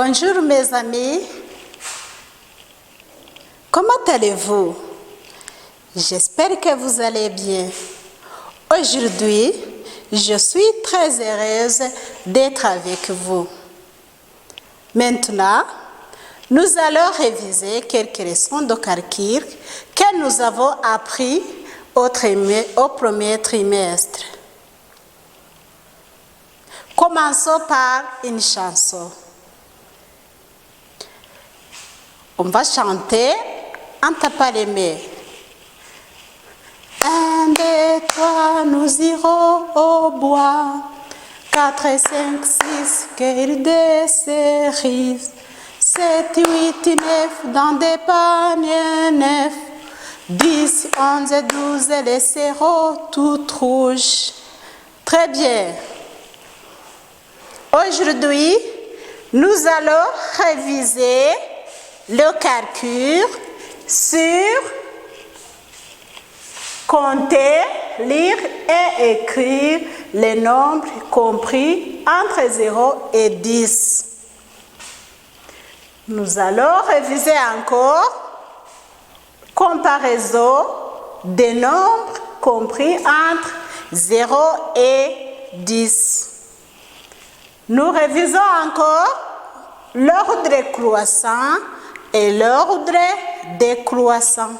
Bonjour mes amis, comment allez-vous? J'espère que vous allez bien. Aujourd'hui, je suis très heureuse d'être avec vous. Maintenant, nous allons réviser quelques leçons de calcul que nous avons appris au premier trimestre. Commençons par une chanson. On va chanter en tapant les mains. 1, 2, 3, nous irons au bois. 4, 5, 6, quelle des cerises. 7, 8, 9, dans des paniers neufs. 10, 11, 12, les cerreaux tout rouges. Très bien. Aujourd'hui, nous allons réviser le calcul sur compter, lire et écrire les nombres compris entre 0 et 10. Nous allons réviser encore comparaison des nombres compris entre 0 et 10. Nous révisons encore l'ordre croissant et l'ordre décroissant.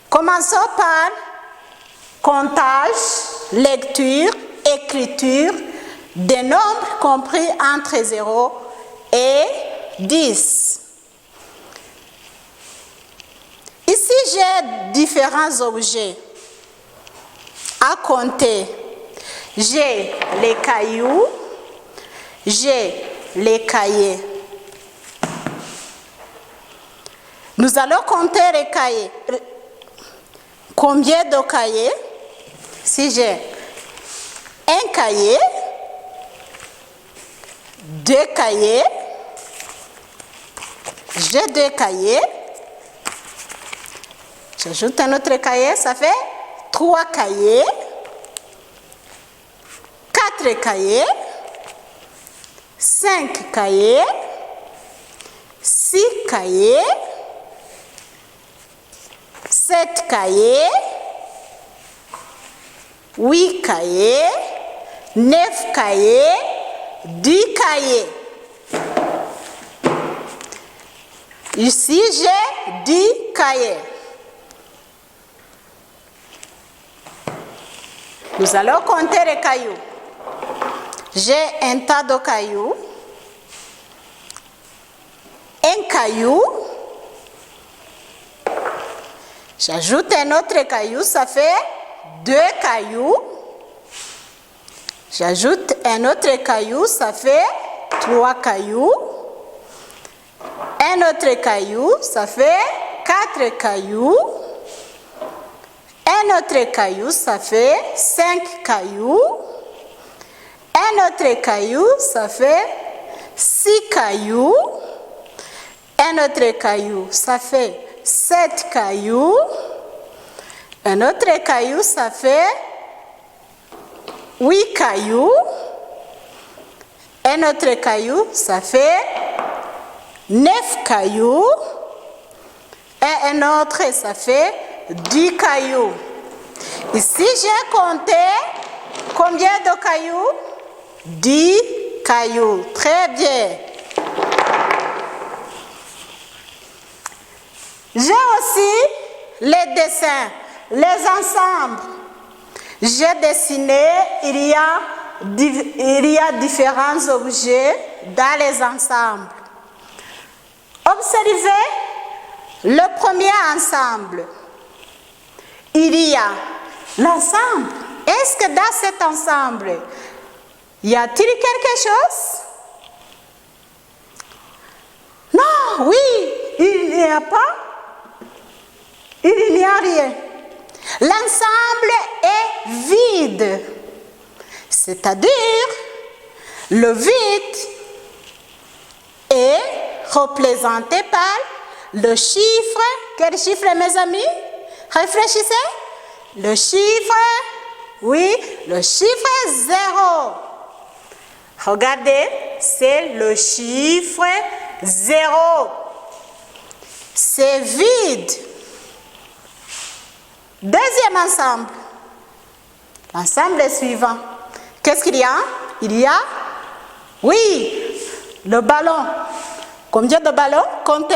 Commençons par comptage, lecture, écriture des nombres compris entre 0 et 10. Ici, j'ai différents objets à compter. J'ai les cailloux, j'ai les cahiers. Nous allons compter les cahiers. Combien de cahiers? Si j'ai un cahier, 2 cahiers, j'ai 2 cahiers, j'ajoute un autre cahier, ça fait 3 cahiers, 4 cahiers, 5 cahiers, 6 cahiers, 7 cahiers, 8 cahiers, 9 cahiers, 10 cahiers. Ici, j'ai 10 cahiers. Nous allons compter les cailloux. J'ai un tas de cailloux. Un caillou. J'ajoute un autre caillou, ça fait 2 cailloux. J'ajoute un autre caillou, ça fait 3 cailloux. Un autre caillou, ça fait 4 cailloux. Un autre caillou, ça fait 5 cailloux. Un autre caillou, ça fait 6 cailloux. Un autre caillou, ça fait 7 cailloux. Un autre caillou, ça fait 8 cailloux. Un autre caillou, ça fait 9 cailloux. Et un autre, ça fait 10 cailloux. Ici, j'ai compté combien de cailloux? 10 cailloux. Très bien. J'ai aussi les dessins, les ensembles. J'ai dessiné, il y a différents objets dans les ensembles. Observez le premier ensemble. Il y a l'ensemble. Est-ce que dans cet ensemble, y a-t-il quelque chose? Non, oui, il n'y a pas. Il n'y a rien. L'ensemble est vide. C'est-à-dire, le vide est représenté par le chiffre. Quel chiffre, mes amis? Réfléchissez. Le chiffre Oui, le chiffre 0. Regardez, c'est le chiffre 0. C'est vide. Deuxième ensemble. L'ensemble est suivant. Qu'est-ce qu'il y a? Il y a, oui, le ballon. Combien de ballons? Comptez.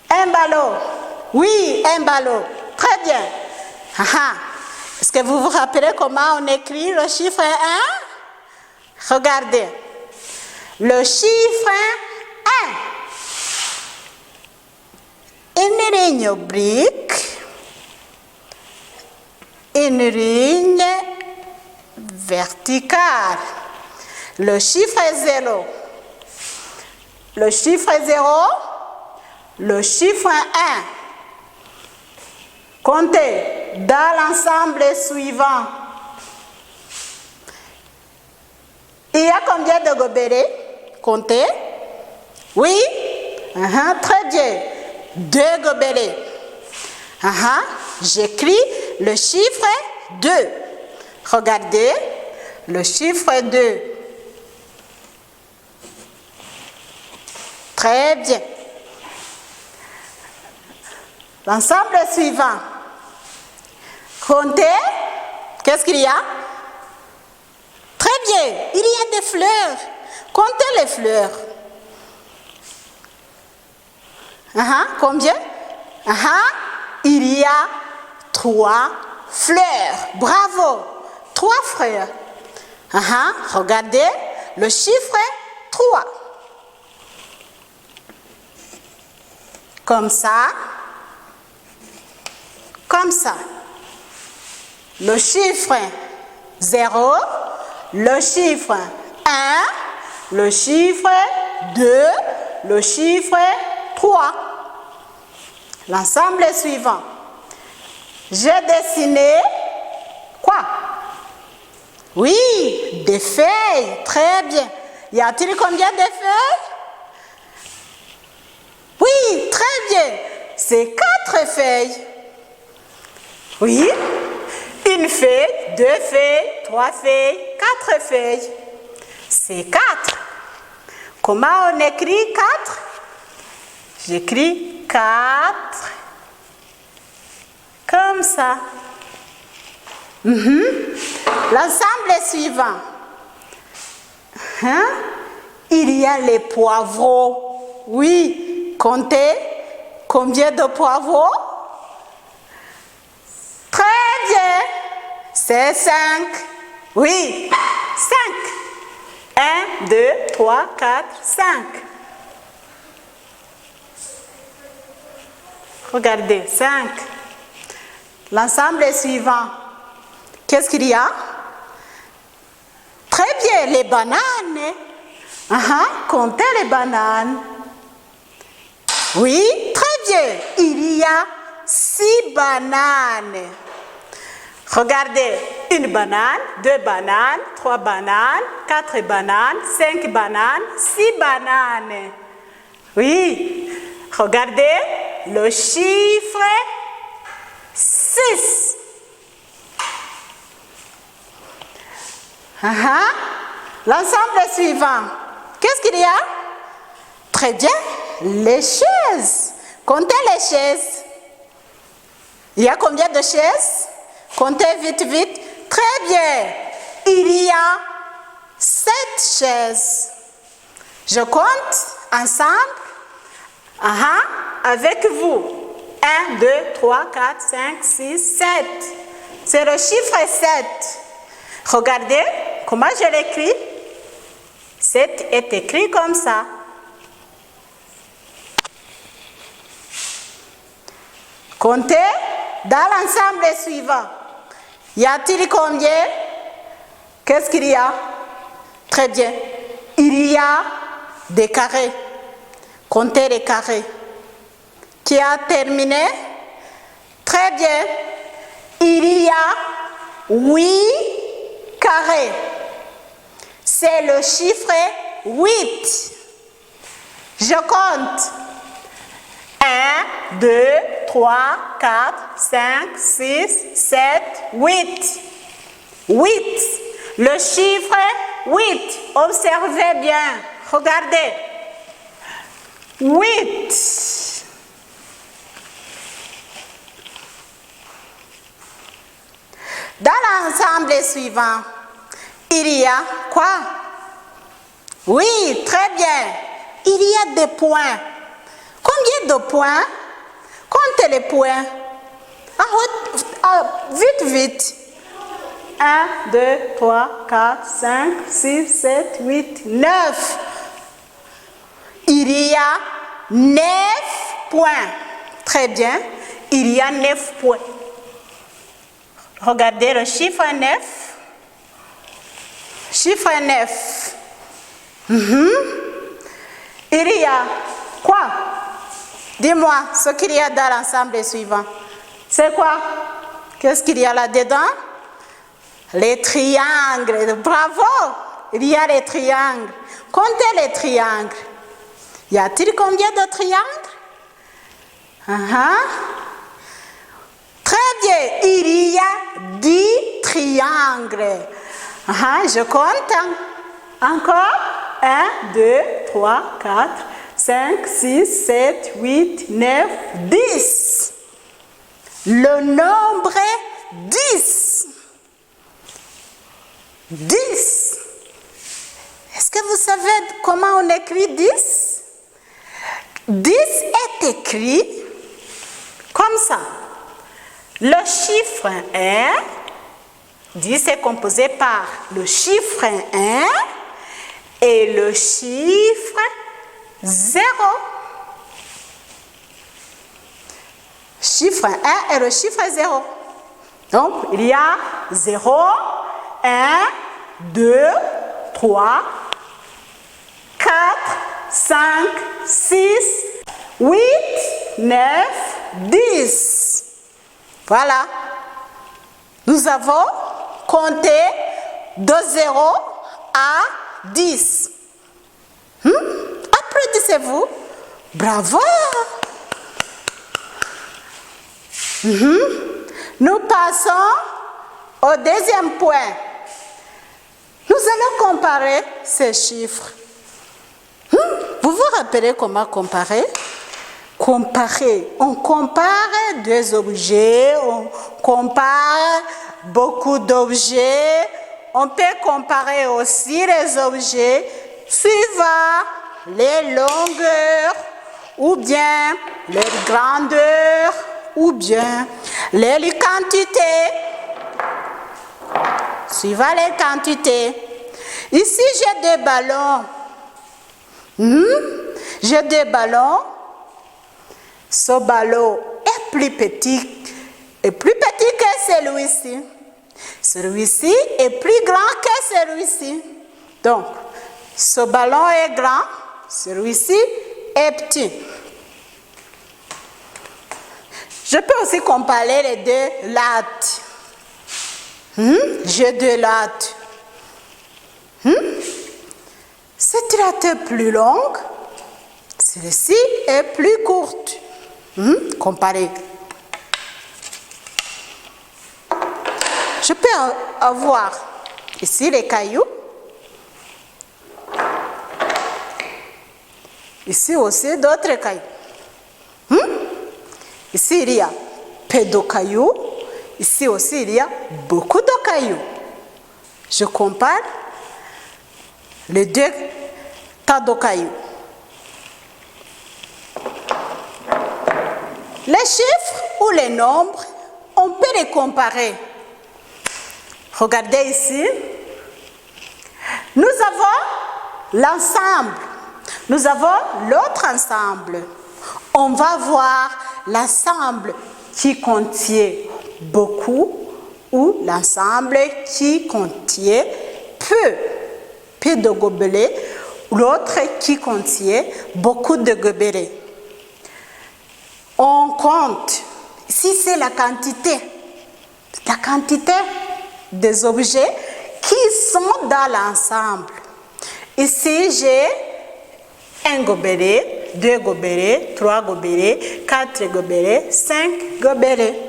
Un ballon. Oui, un ballon. Très bien. Est-ce que vous vous rappelez comment on écrit le chiffre 1? Regardez. Le chiffre 1. Une ligne oblique. Une ligne verticale. Le chiffre 0. Le chiffre 0. Le chiffre 1. Comptez dans l'ensemble suivant. Il y a combien de gobelets? Comptez. Oui? Très bien. 2 gobelets. J'écris le chiffre 2. Regardez, le chiffre 2. Très bien. L'ensemble suivant. Comptez. Qu'est-ce qu'il y a? Très bien. Il y a des fleurs. Comptez les fleurs. Combien? Il y a 3 fleurs. Bravo. 3 fleurs. Regardez le chiffre 3. Comme ça. Comme ça. Le chiffre 0, le chiffre 1, le chiffre 2, le chiffre 3. L'ensemble est suivant. J'ai dessiné quoi? Oui, des feuilles. Très bien. Y a-t-il combien de feuilles? Oui, très bien. C'est 4 feuilles. Oui. Une feuille, 2 feuilles, 3 feuilles, 4 feuilles. C'est 4. Comment on écrit 4? J'écris 4. Comme ça. L'ensemble est suivant. Il y a les poivrons. Oui. Comptez combien de poivrons? Très bien. C'est 5. Oui. 5. 1, 2, 3, 4, 5. Regardez, 5. L'ensemble est suivant. Qu'est-ce qu'il y a? Très bien, les bananes. Comptez les bananes. Oui, très bien. Il y a 6 bananes. Regardez, une banane, 2 bananes, 3 bananes, 4 bananes, 5 bananes, 6 bananes. Oui, regardez le chiffre 6. L'ensemble est suivant. Qu'est-ce qu'il y a? Très bien, les chaises. Comptez les chaises. Il y a combien de chaises? Comptez vite, vite. Très bien. Il y a 7 chaises. Je compte ensemble. Avec vous. 1, 2, 3, 4, 5, 6, 7. C'est le chiffre 7. Regardez comment je l'écris. 7 est écrit comme ça. Comptez dans l'ensemble suivant. Y a-t-il combien? Qu'est-ce qu'il y a? Très bien. Il y a des carrés. Comptez les carrés. Qui a terminé? Très bien. Il y a 8 carrés. C'est le chiffre 8. Je compte. 1, 2, 3, 4, 5, 6, 7, 8. 8. Le chiffre 8. Observez bien. Regardez. 8. Dans l'ensemble suivant, il y a quoi? Oui, très bien. Il y a des points. Combien de points? Comptez les points. Vite, vite. 1, 2, 3, 4, 5, 6, 7, 8, 9. Il y a 9 points. Très bien. Il y a 9 points. Regardez le chiffre 9. Chiffre 9. Il y a quoi? Dis-moi ce qu'il y a dans l'ensemble suivant. C'est quoi? Qu'est-ce qu'il y a là-dedans? Les triangles. Bravo! Il y a les triangles. Comptez les triangles. Y a-t-il combien de triangles? Très bien. Il y a 10 triangles. Je compte. Encore. 1, 2, 3, 4, 5, 6, 7, 8, 9, 10. Le nombre 10. 10. Est-ce que vous savez comment on écrit 10? 10 est écrit comme ça. Le chiffre 1, 10 est composé par le chiffre 1 et le chiffre 0. Chiffre 1 et le chiffre 0. Donc, il y a 0, 1, 2, 3, 4, 5, 6, 8, 9, 10. Voilà. Nous avons compté de 0 à 10. Applaudissez-vous. Bravo. Nous passons au deuxième point. Nous allons comparer ces chiffres. Vous vous rappelez comment comparer? Comparer. On compare deux objets, on compare beaucoup d'objets. On peut comparer aussi les objets suivant les longueurs ou bien les grandeurs ou bien les quantités. Suivant les quantités. Ici, j'ai deux ballons. J'ai deux ballons. Ce ballon est plus petit que celui-ci. Celui-ci est plus grand que celui-ci. Donc, ce ballon est grand, celui-ci est petit. Je peux aussi comparer les deux lattes. J'ai deux lattes. Cette latte est plus longue, celle-ci est plus courte. Comparer. Je peux avoir ici les cailloux. Ici aussi d'autres cailloux. Ici il y a peu de cailloux. Ici aussi il y a beaucoup de cailloux. Je compare les deux tas de cailloux. Les chiffres ou les nombres, on peut les comparer. Regardez ici. Nous avons l'ensemble. Nous avons l'autre ensemble. On va voir l'ensemble qui contient beaucoup ou l'ensemble qui contient peu de gobelets, l'autre qui contient beaucoup de gobelets. On compte. Ici, c'est la quantité. La quantité des objets qui sont dans l'ensemble. Ici, j'ai un gobelet, deux gobelets, trois gobelets, quatre gobelets, 5 gobelets.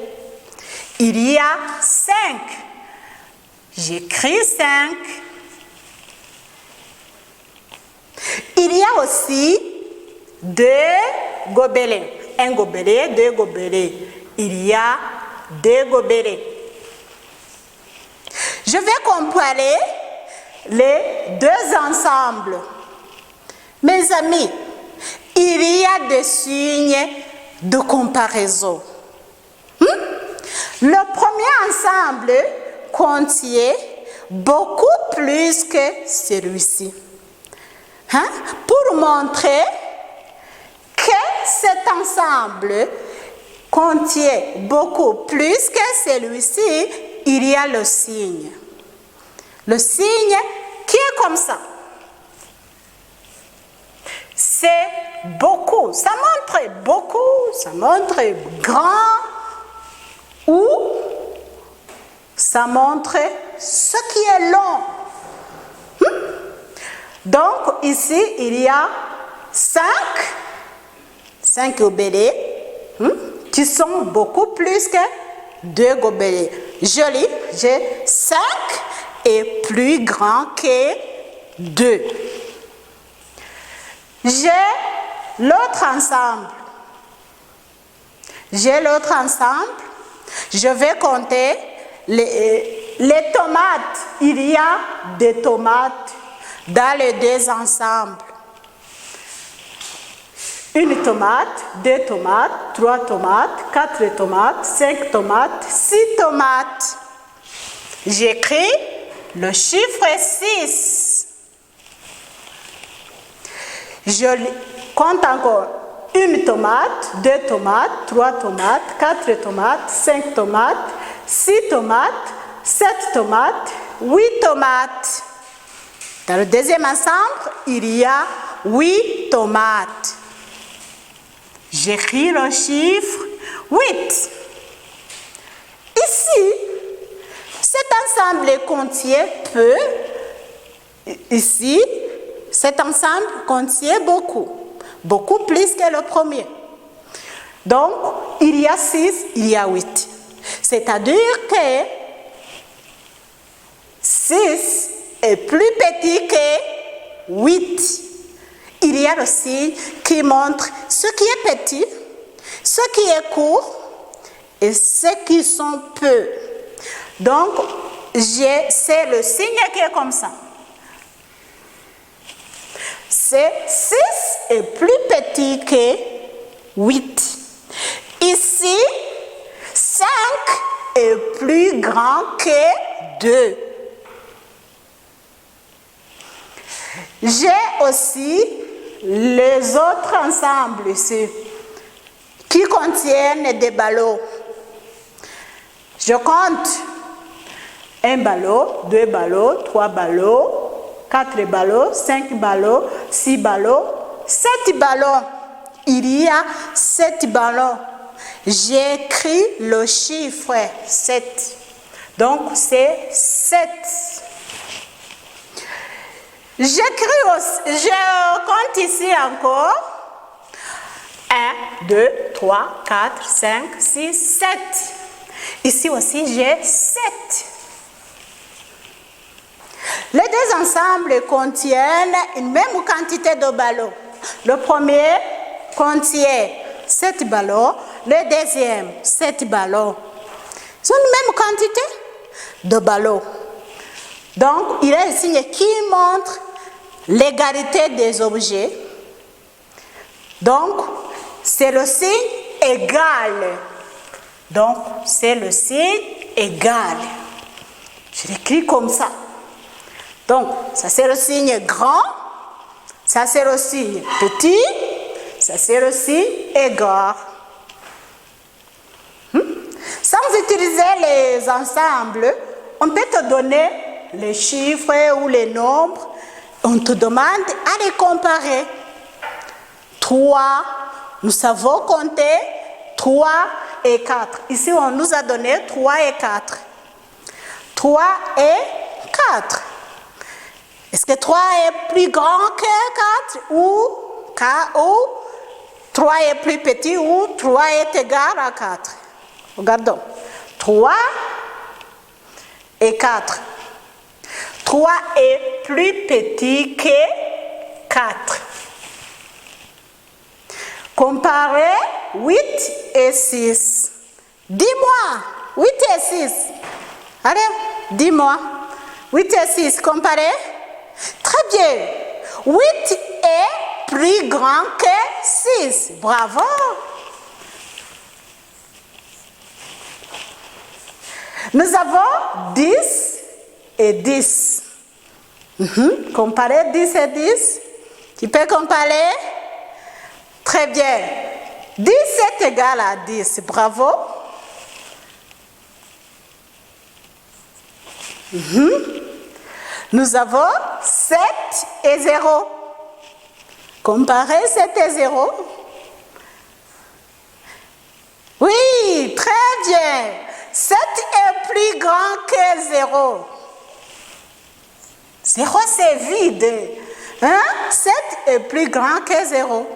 Il y a 5 J'écris 5. Il y a aussi 2 gobelets. Un gobelet, 2 gobelets. Il y a 2 gobelets. Je vais comparer les 2 ensembles. Mes amis, il y a des signes de comparaison. Le premier ensemble contient beaucoup plus que celui-ci. Pour montrer que cet ensemble contient beaucoup plus que celui-ci, il y a le signe. Le signe qui est comme ça. C'est beaucoup. Ça montre beaucoup, ça montre grand ou ça montre ce qui est long. Donc ici, il y a 5 gobelets qui sont beaucoup plus que 2 gobelets. Je lis, j'ai 5 est plus grand que 2. J'ai l'autre ensemble. Je vais compter les tomates. Il y a des tomates dans les 2 ensembles. 1 tomate, 2 tomates, 3 tomates, 4 tomates, 5 tomates, 6 tomates. J'écris le chiffre 6. Je compte encore 1 tomate, 2 tomates, 3 tomates, 4 tomates, 5 tomates, 6 tomates, 7 tomates, 8 tomates. Dans le deuxième ensemble, il y a 8 tomates. J'écris le chiffre 8. Ici, cet ensemble contient peu. Ici, cet ensemble contient beaucoup. Beaucoup plus que le premier. Donc, il y a 6, il y a 8. C'est-à-dire que 6 est plus petit que 8. Il y a le signe qui montre ce qui est petit, ce qui est court et ce qui sont peu. Donc, c'est le signe qui est comme ça. C'est 6 est plus petit que 8. Ici, 5 est plus grand que 2. J'ai aussi les autres ensembles ici qui contiennent des ballots. Je compte 1 ballot, 2 ballots, 3 ballots, 4 ballots, 5 ballots, 6 ballots, 7 ballons. Il y a 7 ballons. J'ai écrit le chiffre 7. Donc c'est 7. Je compte ici encore 1, 2, 3, 4, 5, 6, 7. Ici aussi, j'ai 7. Les 2 ensembles contiennent une même quantité de ballons. Le premier contient 7 ballons, le deuxième 7 ballons. C'est une même quantité de ballons. Donc, il y a un signe qui montre l'égalité des objets. Donc, c'est le signe égal. Donc, c'est le signe égal. Je l'écris comme ça. Donc, ça c'est le signe grand, ça c'est le signe petit, ça c'est le signe égal. Sans utiliser les ensembles, on peut te donner les chiffres ou les nombres. On te demande à les comparer. 3, nous savons compter 3 et 4. Ici, on nous a donné 3 et 4. 3 et 4. Est-ce que 3 est plus grand que 4 ou 3 est plus petit ou 3 est égal à 4? Regardons. 3 et 4. 3 est plus petit que 4. Comparez 8 et 6. Dis-moi, 8 et 6. Allez, dis-moi. 8 et 6, comparez. Très bien. 8 est plus grand que 6. Bravo. Nous avons 10 et 10. Comparez 10 et 10. Tu peux comparer? Très bien. 10 est égal à 10. Bravo. Nous avons 7 et 0. Comparez 7 et 0. Oui, très bien. 7 est plus grand que 0. 0, c'est vide. 7 est plus grand que 0.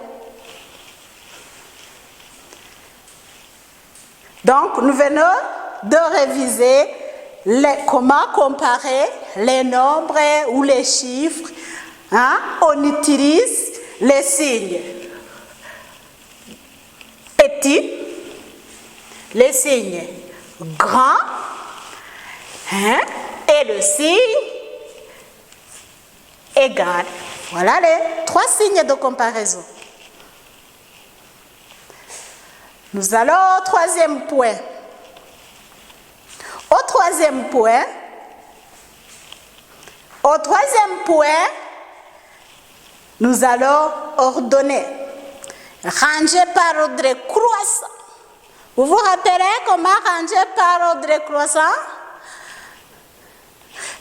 Donc, nous venons de réviser comment comparer les nombres ou les chiffres. On utilise les signes petits, les signes grands, et le signe égal. Voilà les 3 signes de comparaison. Nous allons au troisième point. Au troisième point, nous allons ordonner, ranger par ordre croissant. Vous vous rappelez comment ranger par ordre croissant?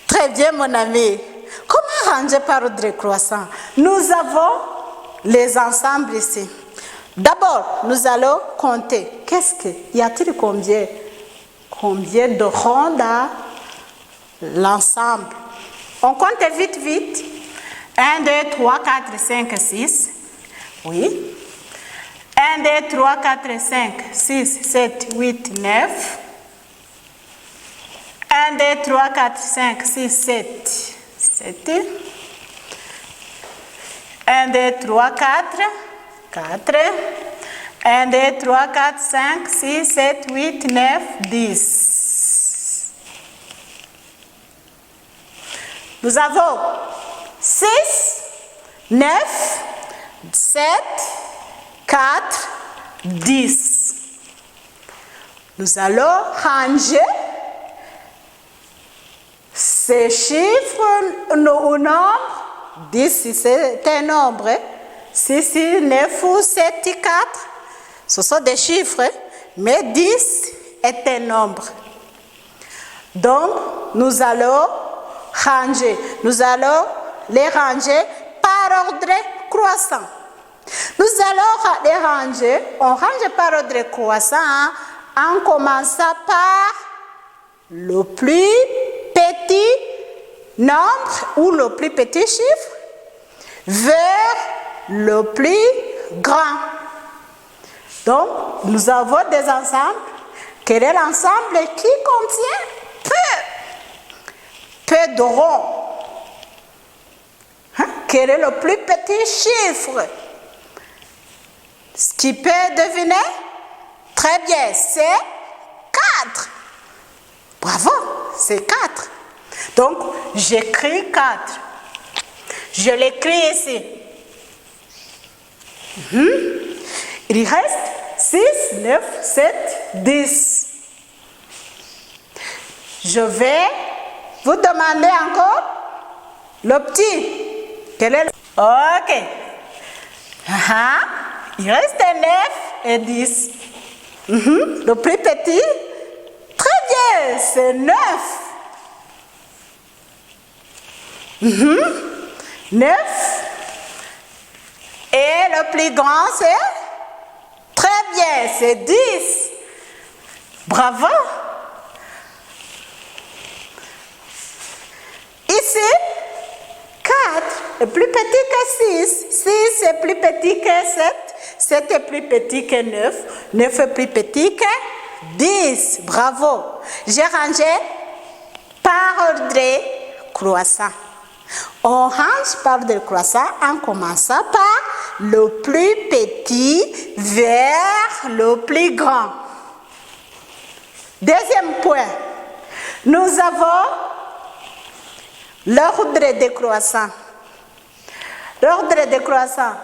Très bien, mon ami. Comment ranger par ordre croissant? Nous avons les ensembles ici. D'abord, nous allons compter. Y a-t-il combien de ronds dans l'ensemble? On compte vite, vite. 1, 2, 3, 4, 5, 6. Oui. 1, 2, 3, 4, 5, 6, 7, 8, 9. 1, 2, 3, 4, 5, 6, 7. 7. 1, 2, 3, 4. 4. 1, 2, 3, 4, 5, 6, 7, 8, 9, 10. Nous avons 6, 9, 7, 4, 10. Nous allons ranger ces chiffres au nombre. 10, c'est un nombre. 6, 9, 7, 4. Ce sont des chiffres, mais 10 est un nombre. Donc, nous allons les ranger par ordre croissant. Nous allons les ranger, on range par ordre croissant en commençant par le plus petit nombre ou le plus petit chiffre vers le plus grand. Donc, nous avons des ensembles. Quel est l'ensemble qui contient peu de ronds? Quel est le plus petit chiffre? Ce qui peut deviner? Très bien, c'est 4. Bravo, c'est 4. Donc, j'écris 4. Je l'écris ici. Il reste 6, 9, 7, 10. Je vais vous demander encore le petit. Quel est le... Ok. Il reste 9 et 10. Le plus petit. Très bien, c'est 9. 9. Et le plus grand, c'est? Très bien, c'est 10. Bravo. Ici, 4 est plus petit que 6. 6 est plus petit que 7. 7 est plus petit que 9. 9 est plus petit que 10. Bravo. J'ai rangé par ordre croissants. On range par ordre décroissant en commençant par le plus petit vers le plus grand. Deuxième point, nous avons l'ordre décroissant. L'ordre décroissant.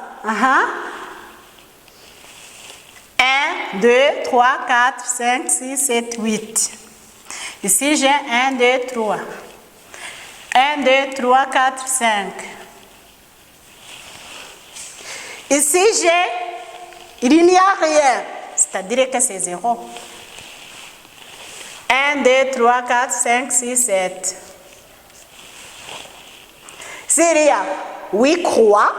1, 2, 3, 4, 5, 6, 7, 8. Ici, j'ai 1, 2, 3. 1, 2, 3, 4, 5. Ici, il n'y a rien, c'est-à-dire que c'est 0. 1, 2, 3, 4, 5, 6, 7. S'il y a 8 croix,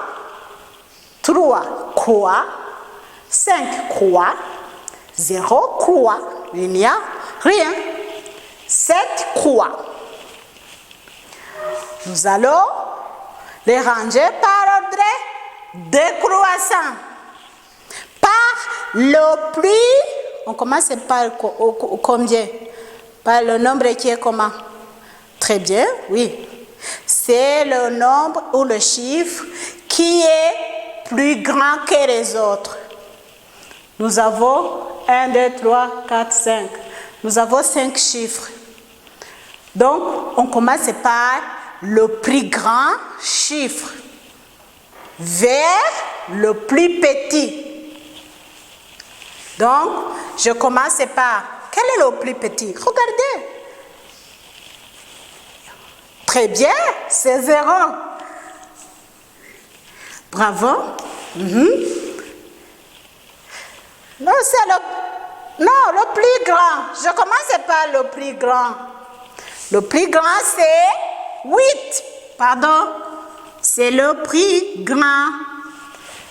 3 croix, 5 croix, 0 croix, il n'y a rien. 7 croix. Nous allons les ranger par ordre décroissant. Par le plus, on commence par combien? Par le nombre qui est comment? Très bien, oui. C'est le nombre ou le chiffre qui est plus grand que les autres. Nous avons 1, 2, 3, 4, 5. Nous avons 5 chiffres. Donc, on commence par le plus grand chiffre vers le plus petit. Donc, je commence par, quel est le plus petit? Regardez. Très bien, c'est 0. Bravo. Non, c'est le plus grand. Je commence par le plus grand. Le plus grand, c'est 8. Pardon. C'est le plus grand.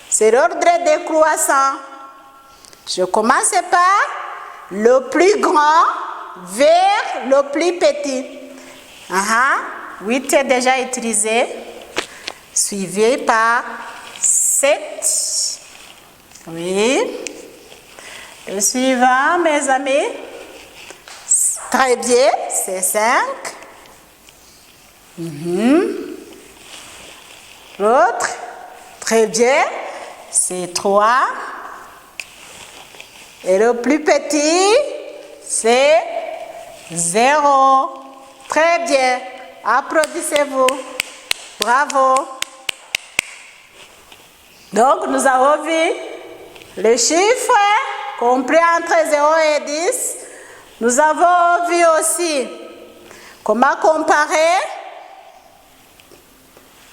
C'est l'ordre décroissant. Je commence par le plus grand vers le plus petit. 8 est déjà utilisé. Suivi par 7. Oui. Le suivant, mes amis. Très bien, c'est 5. L'autre, très bien, c'est 3. Et le plus petit, c'est 0. Très bien. Applaudissez-vous. Bravo. Donc, nous avons vu les chiffres compris entre 0 et 10. Nous avons vu aussi comment comparer.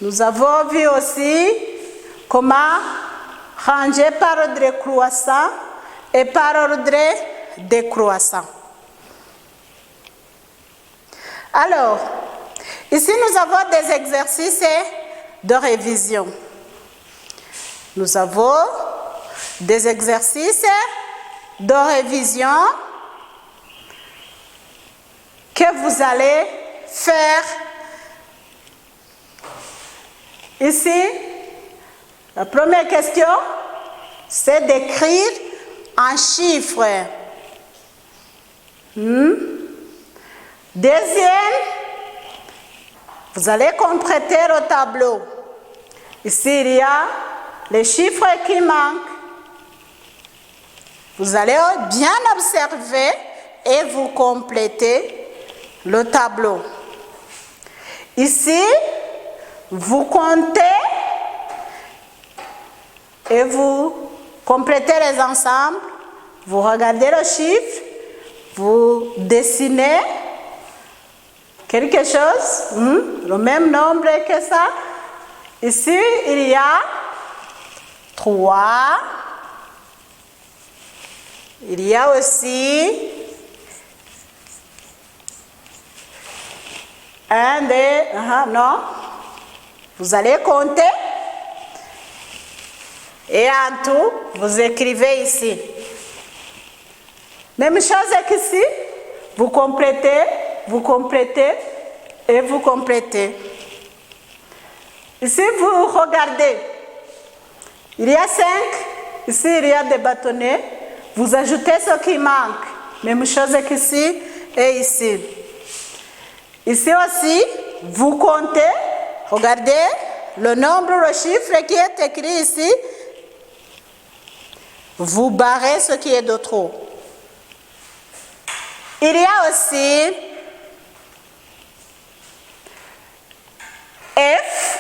Nous avons vu aussi comment ranger par ordre croissant et par ordre décroissant. Alors, ici nous avons des exercices de révision. Nous avons des exercices de révision que vous allez faire. Ici, la première question, c'est d'écrire en chiffres. Deuxième, vous allez compléter le tableau. Ici, il y a les chiffres qui manquent. Vous allez bien observer et vous complétez le tableau. Ici, vous comptez et vous complétez les ensembles. Vous regardez le chiffre, vous dessinez quelque chose, le même nombre que ça. Ici, il y a 3. Il y a aussi 1, 2, non. Vous allez compter et en tout, vous écrivez ici. Même chose qu'ici, vous complétez et vous complétez. Ici, vous regardez. Il y a 5. Ici, il y a des bâtonnets. Vous ajoutez ce qui manque. Même chose qu'ici et ici. Ici aussi, vous comptez, regardez le nombre, le chiffre qui est écrit ici, vous barrez ce qui est de trop. Il y a aussi F.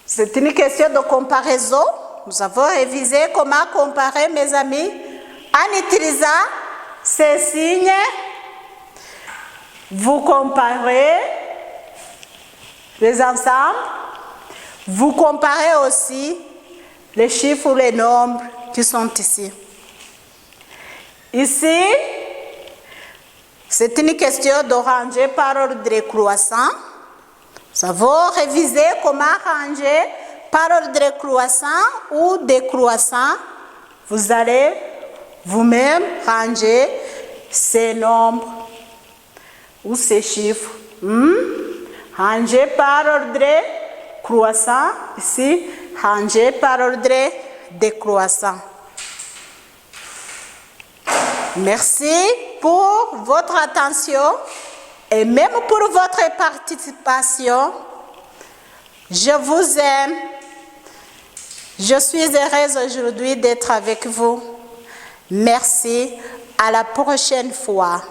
C'est une question de comparaison. Nous avons révisé comment comparer, mes amis, en utilisant ces signes. Vous comparez les ensembles. Vous comparez aussi les chiffres ou les nombres qui sont ici. Ici, c'est une question de ranger par ordre décroissant. Nous avons révisé comment ranger par ordre décroissant ou décroissant. Vous allez vous-même ranger ces nombres ou ces chiffres. Ranger par ordre croissant. Ici, ranger par ordre décroissant. Merci pour votre attention et même pour votre participation. Je vous aime. Je suis heureuse aujourd'hui d'être avec vous. Merci. À la prochaine fois.